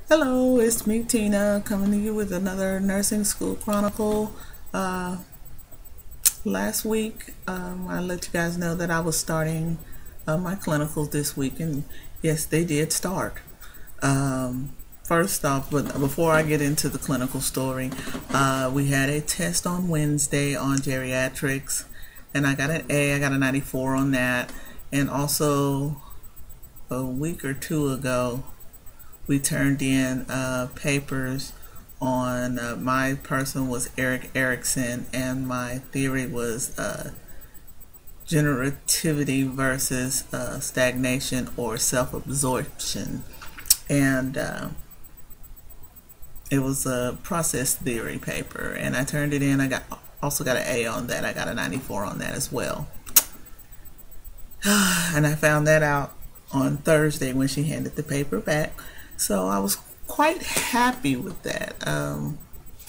Hello, it's me, Tina, coming to you with another Nursing School Chronicle. Last week, I let you guys know that I was starting my clinicals this week, and yes, they did start. First off, but before I get into the clinical story, we had a test on Wednesday on geriatrics, and I got an A, I got a 94 on that, and also a week or two ago, we turned in papers on my person was Eric Erickson, and my theory was generativity versus stagnation or self-absorption, and it was a process theory paper, and I turned it in. I also got an A on that. I got a 94 on that as well. And I found that out on Thursday when she handed the paper back. So I was quite happy with that.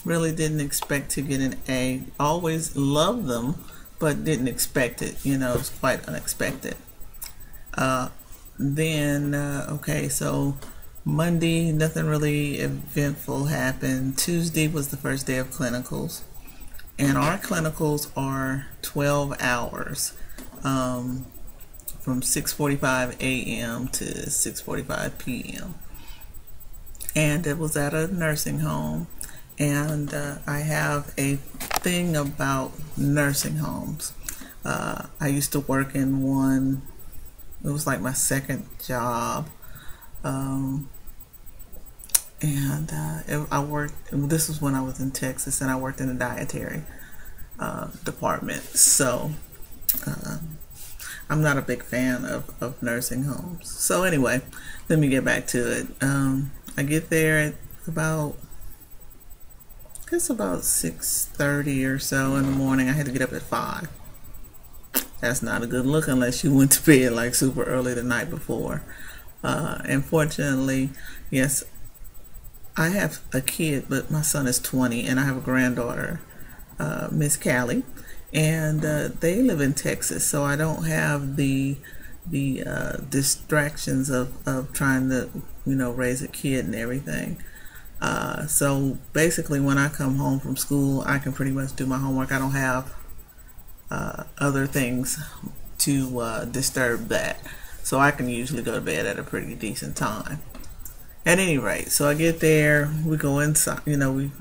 Really didn't expect to get an A. Always loved them, but didn't expect it. You know, it was quite unexpected. Okay, so Monday, nothing really eventful happened. Tuesday was the first day of clinicals. And our clinicals are 12 hours. From 6:45 a.m. to 6:45 p.m. And it was at a nursing home. And I have a thing about nursing homes. I used to work in one. It was like my second job. I worked, this was when I was in Texas, and I worked in the dietary department. So I'm not a big fan of nursing homes. So anyway, let me get back to it. I get there at about 6:30 or so in the morning. I had to get up at 5. That's not a good look unless you went to bed like super early the night before. Unfortunately, yes, I have a kid, but my son is 20, and I have a granddaughter, Miss Callie, and they live in Texas, so I don't have the distractions of trying to raise a kid and everything. So basically, when I come home from school, I can pretty much do my homework. I don't have other things to disturb that, so I can usually go to bed at a pretty decent time. At any rate, so I get there, we go inside. When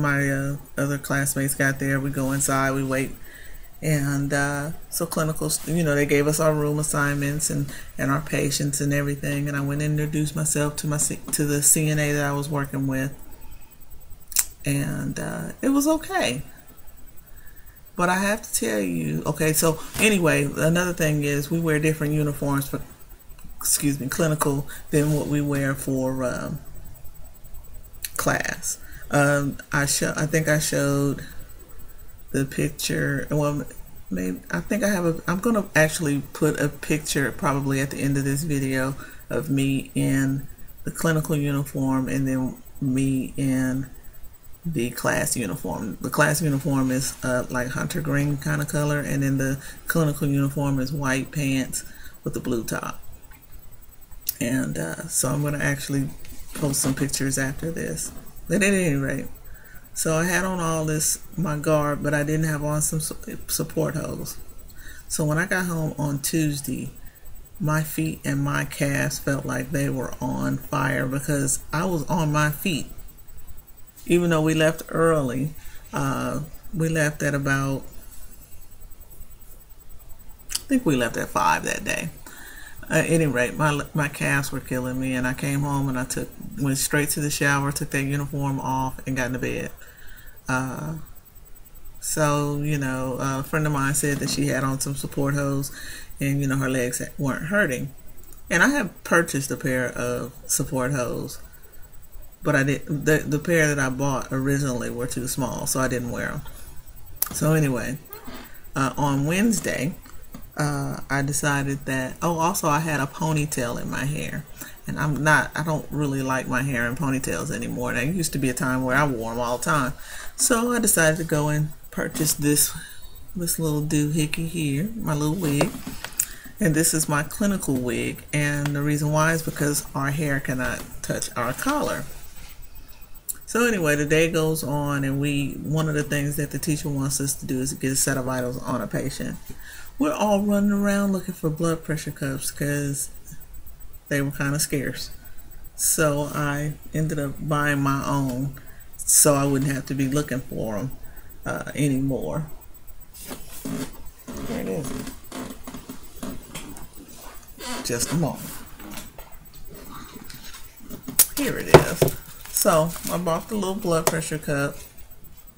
my other classmates got there, we go inside, we wait. And so clinicals, they gave us our room assignments and our patients and everything. And I went and introduced myself to the CNA that I was working with. And it was okay. But I have to tell you, okay, so anyway, another thing is we wear different uniforms for, clinical than what we wear for class. I think I showed the picture. Well, maybe I think I have I'm gonna actually put a picture probably at the end of this video of me in the clinical uniform and then me in the class uniform. The class uniform is like hunter green kind of color, and then the clinical uniform is white pants with the blue top. And so I'm gonna actually post some pictures after this. But at any rate, so I had on all this, my garb, but I didn't have on some support hose. So when I got home on Tuesday, my feet and my calves felt like they were on fire because I was on my feet. Even though we left early, we left at about, I think we left at 5 that day. At any rate, my calves were killing me, and I came home and I went straight to the shower, took that uniform off, and got into bed. So a friend of mine said that she had on some support hose, and her legs weren't hurting. And I have purchased a pair of support hose, but I did the pair that I bought originally were too small, so I didn't wear them. So anyway, on Wednesday, I decided that, also I had a ponytail in my hair, and I don't really like my hair in ponytails anymore. There used to be a time where I wore them all the time. So I decided to go and purchase this little doohickey here, my little wig. And this is my clinical wig, and the reason why is because our hair cannot touch our collar. So anyway, the day goes on, and one of the things that the teacher wants us to do is to get a set of vitals on a patient. We're all running around looking for blood pressure cuffs because they were kind of scarce. So I ended up buying my own so I wouldn't have to be looking for them anymore. Here it is. Just a moment. Here it is. So I bought the little blood pressure cup,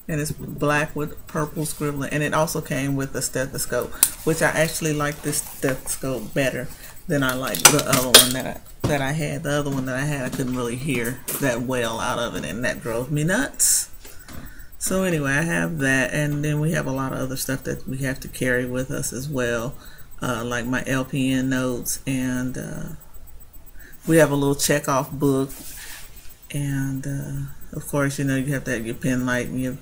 and it's black with purple scribbling, and it also came with a stethoscope, which I actually like this stethoscope better than I like the other one that I had. The other one that I had, I couldn't really hear that well out of it, and that drove me nuts. So anyway, I have that, and then we have a lot of other stuff that we have to carry with us as well, like my LPN notes, and we have a little check-off book, and of course, you have to have your pen light and your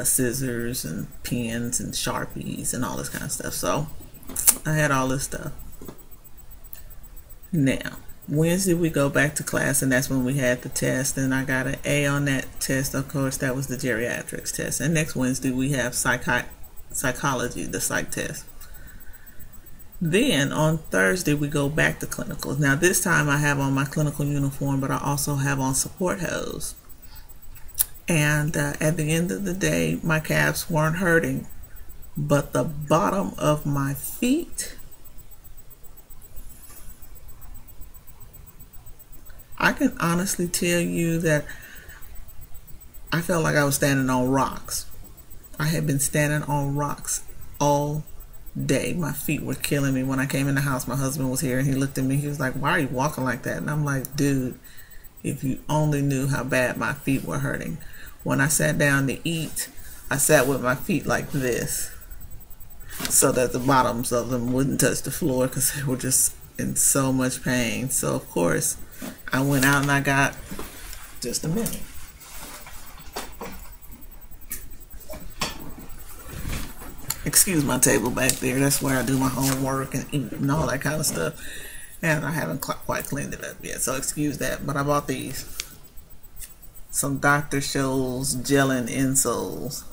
scissors and pens and Sharpies and all this kind of stuff. So I had all this stuff. Now, Wednesday we go back to class, and that's when we had the test, and I got an A on that test. Of course, that was the geriatrics test. And next Wednesday we have psychology, the psych test. Then on Thursday we go back to clinicals. Now this time I have on my clinical uniform, but I also have on support hose. And at the end of the day, my calves weren't hurting, but the bottom of my feet, I can honestly tell you that I felt like I was standing on rocks. I had been standing on rocks all day. My feet were killing me. When I came in the house, my husband was here, and he looked at me. He was like, "Why are you walking like that?" And I'm like, "Dude, if you only knew how bad my feet were hurting." When I sat down to eat, I sat with my feet like this so that the bottoms of them wouldn't touch the floor because they were just in so much pain. So of course I went out and I got, just a minute, excuse my table back there, that's where I do my homework and eat and all that kind of stuff, and I haven't quite cleaned it up yet, so excuse that. But I bought these, some Dr. Scholl's gelling insoles.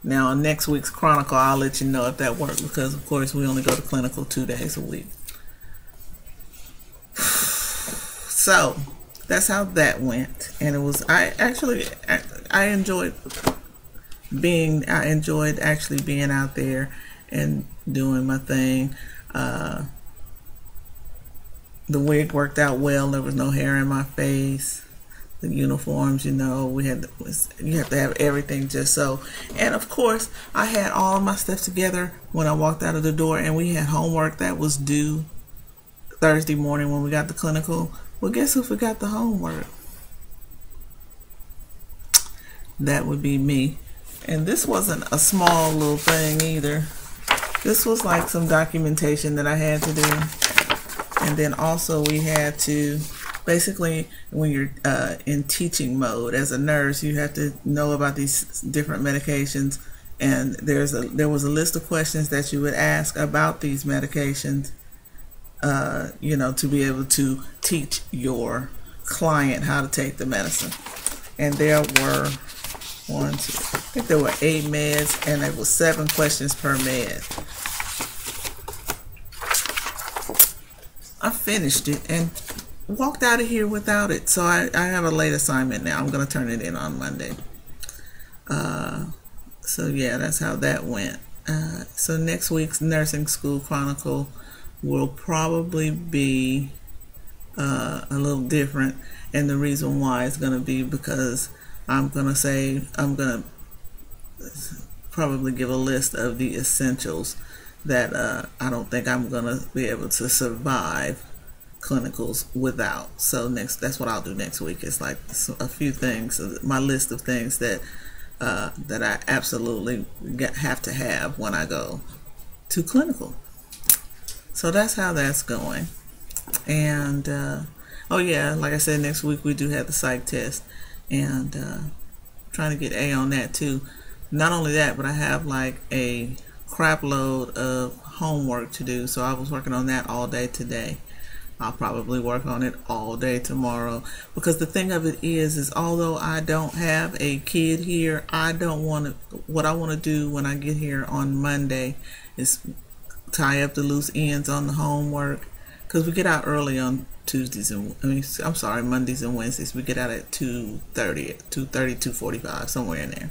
Now on next week's Chronicle, I'll let you know if that worked, because of course we only go to clinical 2 days a week. So that's how that went, and it was, I enjoyed actually being out there and doing my thing. The wig worked out well. There was no hair in my face. The uniforms, you have to have everything just so. And of course, I had all of my stuff together when I walked out of the door, and we had homework that was due Thursday morning when we got the clinical. Well, guess who forgot the homework? That would be me. And this wasn't a small little thing either. This was like some documentation that I had to do. And then also we had to, basically, when you're in teaching mode as a nurse, you have to know about these different medications. And there was a list of questions that you would ask about these medications, to be able to teach your client how to take the medicine. And there were I think there were 8 meds, and there was 7 questions per med. I finished it and walked out of here without it. So I have a late assignment now. I'm going to turn it in on Monday. So yeah, that's how that went. So next week's Nursing School Chronicle will probably be a little different, and the reason why is going to be because I'm going to probably give a list of the essentials that I don't think I'm going to be able to survive clinicals without. So that's what I'll do next week. It's like a few things, my list of things that I absolutely have to have when I go to clinical. So that's how that's going. And oh yeah, like I said, next week we do have the psych test, and trying to get A on that too. Not only that, but I have like a crap load of homework to do, so I was working on that all day today. I'll probably work on it all day tomorrow, because the thing of it is although I don't have a kid here, I don't want to, what I want to do when I get here on Monday is tie up the loose ends on the homework, because we get out early on Tuesdays and I'm sorry, Mondays and Wednesdays. We get out at 2:30, 2:45, somewhere in there.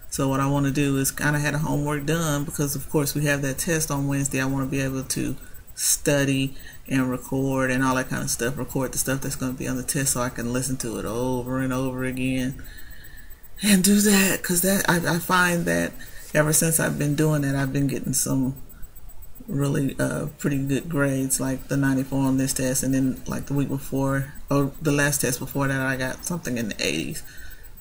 So what I want to do is kind of have the homework done, because of course we have that test on Wednesday. I want to be able to study and record and all that kind of stuff. Record the stuff that's going to be on the test so I can listen to it over and over again and do that, because that I find that ever since I've been doing that, I've been getting some really pretty good grades, like the 94 on this test, and then like the week before, or the last test before that, I got something in the 80s,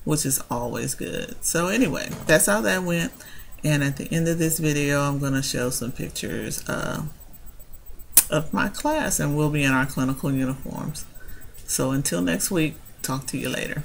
which is always good. So anyway, that's how that went. And at the end of this video, I'm going to show some pictures of my class, and we'll be in our clinical uniforms. So until next week, talk to you later.